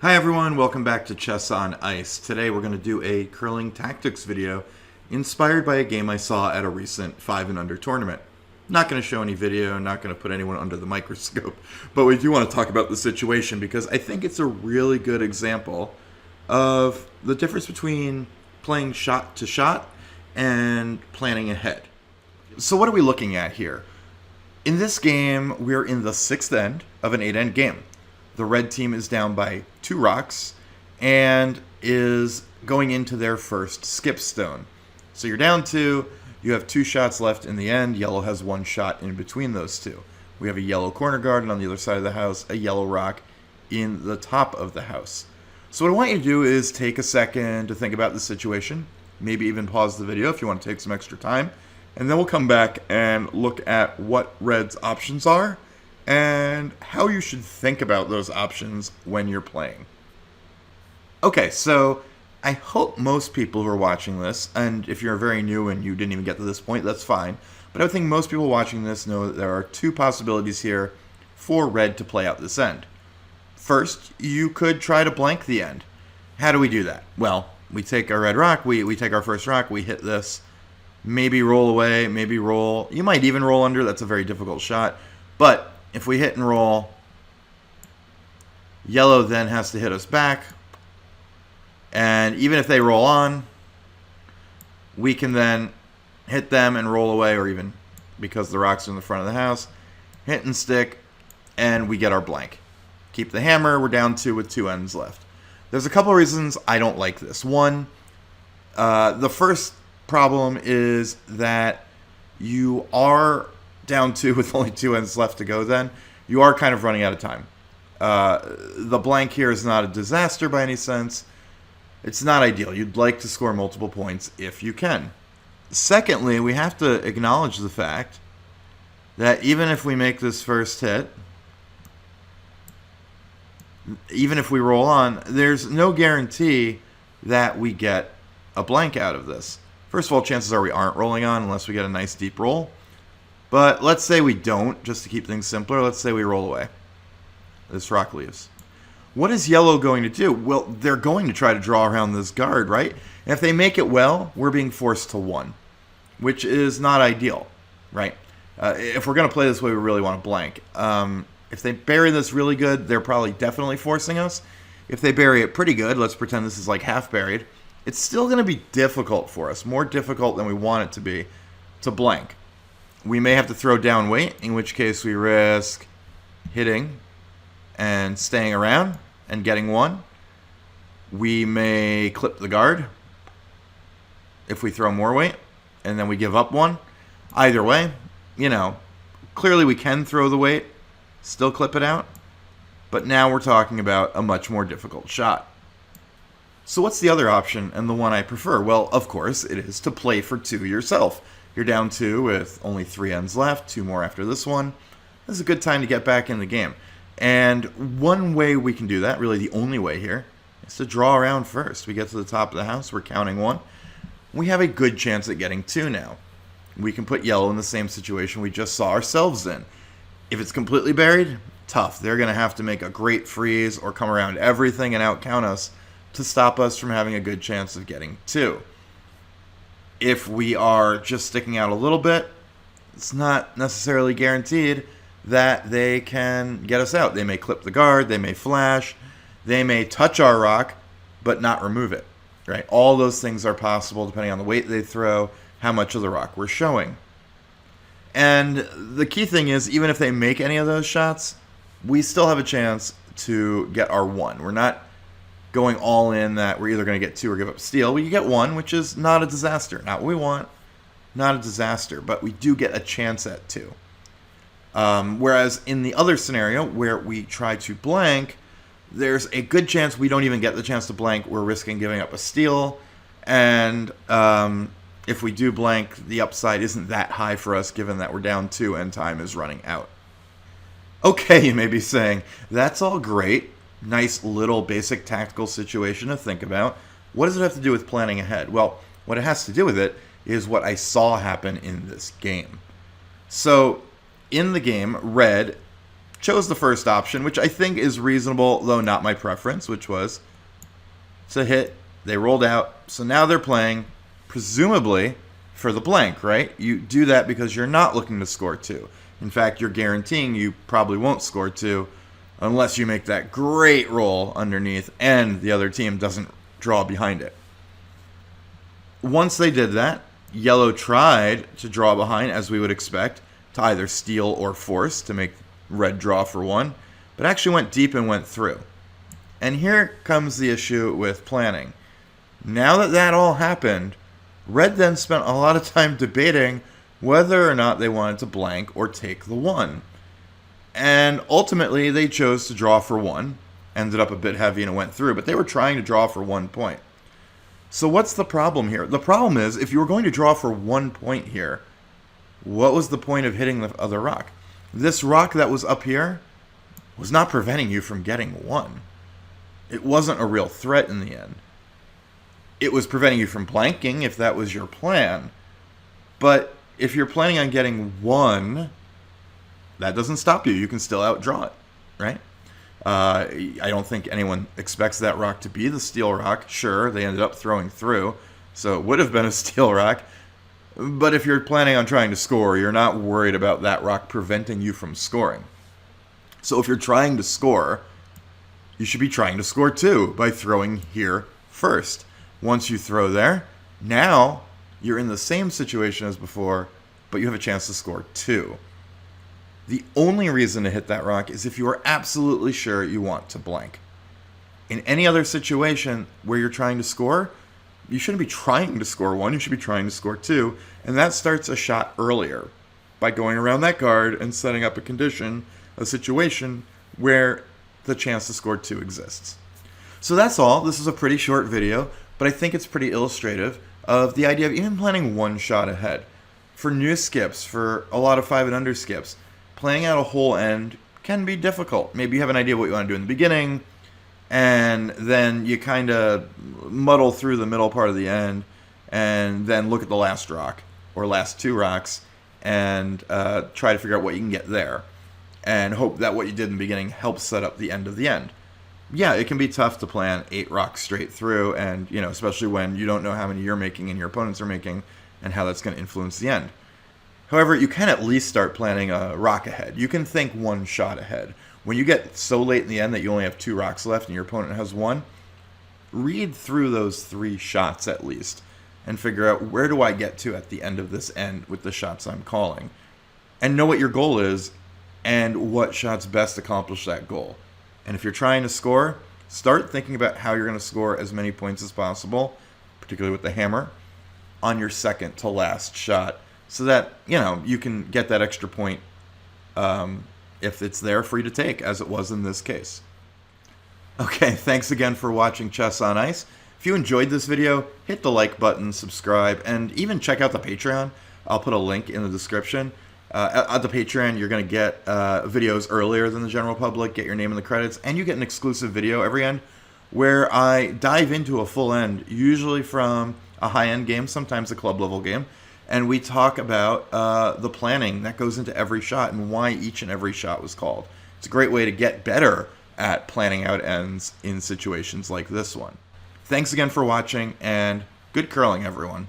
Hi everyone, welcome back to Chess on Ice. Today we're going to do a curling tactics video inspired by a game I saw at a recent 5 and under tournament. Not going to show any video, not going to put anyone under the microscope, but we do want to talk about the situation because I think it's a really good example of the difference between playing shot to shot and planning ahead. So what are we looking at here? In this game, we're in the 6th end of an 8-end game. The red team is down by 2 rocks and is going into their first skip stone. So you're down 2, you have 2 shots left in the end, yellow has 1 shot in between those 2. We have a yellow corner guard, and on the other side of the house, a yellow rock in the top of the house. So what I want you to do is take a second to think about the situation, maybe even pause the video if you want to take some extra time, and then we'll come back and look at what red's options are and how you should think about those options when you're playing. Okay, so I hope most people who are watching this, and if you're very new and you didn't even get to this point, that's fine, but I think most people watching this know that there are 2 possibilities here for red to play out this end. First, you could try to blank the end. How do we do that? Well, we take our red rock, we take our first rock, we hit this, maybe roll away, maybe roll. You might even roll under, that's a very difficult shot, but if we hit and roll, yellow then has to hit us back. And even if they roll on, we can then hit them and roll away, or even, because the rocks are in the front of the house, hit and stick, and we get our blank. Keep the hammer, we're down 2 with 2 ends left. There's a couple of reasons I don't like this. One, the first problem is that you are down 2 with only 2 ends left to go then. You are kind of running out of time. The blank here is not a disaster by any sense. It's not ideal. You'd like to score multiple points if you can. Secondly, we have to acknowledge the fact that even if we make this first hit, even if we roll on, there's no guarantee that we get a blank out of this. First of all, chances are we aren't rolling on unless we get a nice deep roll. But let's say we don't, just to keep things simpler. Let's say we roll away. This rock leaves. What is yellow going to do? Well, they're going to try to draw around this guard, right? And if they make it well, we're being forced to 1, which is not ideal, right? If we're going to play this way, we really want to blank. If they bury this really good, they're probably definitely forcing us. If they bury it pretty good, let's pretend this is like half buried, it's still going to be difficult for us, more difficult than we want it to be, to blank. We may have to throw down weight, in which case we risk hitting and staying around and getting 1. We may clip the guard if we throw more weight, and then we give up 1. Either way, clearly we can throw the weight, still clip it out, but now we're talking about a much more difficult shot. So what's the other option, and the one I prefer? Well, of course, it is to play for 2 yourself. You're down 2 with only 3 ends left, 2 more after this one. This is a good time to get back in the game. And one way we can do that, really the only way here, is to draw around first. We get to the top of the house, we're counting 1. We have a good chance at getting 2 now. We can put yellow in the same situation we just saw ourselves in. If it's completely buried, tough. They're going to have to make a great freeze or come around everything and outcount us to stop us from having a good chance of getting 2. If we are just sticking out a little bit, it's not necessarily guaranteed that they can get us out. They may clip the guard, they may flash, they may touch our rock, but not remove it, right? All those things are possible depending on the weight they throw, how much of the rock we're showing. And the key thing is, even if they make any of those shots, we still have a chance to get our 1. We're not going all in that we're either going to get 2 or give up steal. We get 1, which is not a disaster. Not what we want, not a disaster, but we do get a chance at 2. Whereas in the other scenario, where we try to blank, there's a good chance we don't even get the chance to blank. We're risking giving up a steal, and if we do blank, the upside isn't that high for us, given that we're down 2 and time is running out. Okay, you may be saying, that's all great. Nice little basic tactical situation to think about. What does it have to do with planning ahead? Well, what it has to do with it is what I saw happen in this game. So, in the game, red chose the first option, which I think is reasonable, though not my preference, which was to hit. They rolled out, so now they're playing, presumably, for the blank, right? You do that because you're not looking to score 2. In fact, you're guaranteeing you probably won't score 2 unless you make that great roll underneath and the other team doesn't draw behind it. Once they did that, yellow tried to draw behind, as we would expect, to either steal or force to make red draw for 1, but actually went deep and went through. And here comes the issue with planning. Now that that all happened, red then spent a lot of time debating whether or not they wanted to blank or take the 1. And ultimately, they chose to draw for 1. Ended up a bit heavy and it went through, but they were trying to draw for 1 point. So what's the problem here? The problem is, if you were going to draw for 1 point here, what was the point of hitting the other rock? This rock that was up here was not preventing you from getting 1. It wasn't a real threat in the end. It was preventing you from blanking if that was your plan. But if you're planning on getting 1, that doesn't stop you. You can still outdraw it, right? I don't think anyone expects that rock to be the steal rock. Sure, they ended up throwing through, so it would have been a steal rock. But if you're planning on trying to score, you're not worried about that rock preventing you from scoring. So if you're trying to score, you should be trying to score too by throwing here first. Once you throw there, now you're in the same situation as before, but you have a chance to score 2. The only reason to hit that rock is if you are absolutely sure you want to blank. In any other situation where you're trying to score, you shouldn't be trying to score 1, you should be trying to score 2, and that starts a shot earlier by going around that guard and setting up a condition, a situation where the chance to score 2 exists. So that's all. This is a pretty short video, but I think it's pretty illustrative of the idea of even planning 1 shot ahead. For new skips, for a lot of 5 and under skips, planning out a whole end can be difficult. Maybe you have an idea of what you want to do in the beginning, and then you kind of muddle through the middle part of the end, and then look at the last rock, or last 2 rocks, and try to figure out what you can get there, and hope that what you did in the beginning helps set up the end of the end. Yeah, it can be tough to plan 8 rocks straight through, and especially when you don't know how many you're making and your opponents are making, and how that's going to influence the end. However, you can at least start planning a rock ahead. You can think 1 shot ahead. When you get so late in the end that you only have 2 rocks left and your opponent has 1, read through those 3 shots at least and figure out, where do I get to at the end of this end with the shots I'm calling? And know what your goal is and what shots best accomplish that goal. And if you're trying to score, start thinking about how you're going to score as many points as possible, particularly with the hammer, on your second to last shot, so that you can get that extra point if it's there for you to take, as it was in this case. Okay, thanks again for watching Chess on Ice. If you enjoyed this video, hit the like button, subscribe, and even check out the Patreon. I'll put a link in the description. At the Patreon, you're going to get videos earlier than the general public, get your name in the credits, and you get an exclusive video every end where I dive into a full end, usually from a high-end game, sometimes a club-level game, and we talk about the planning that goes into every shot and why each and every shot was called. It's a great way to get better at planning out ends in situations like this one. Thanks again for watching, and good curling, everyone.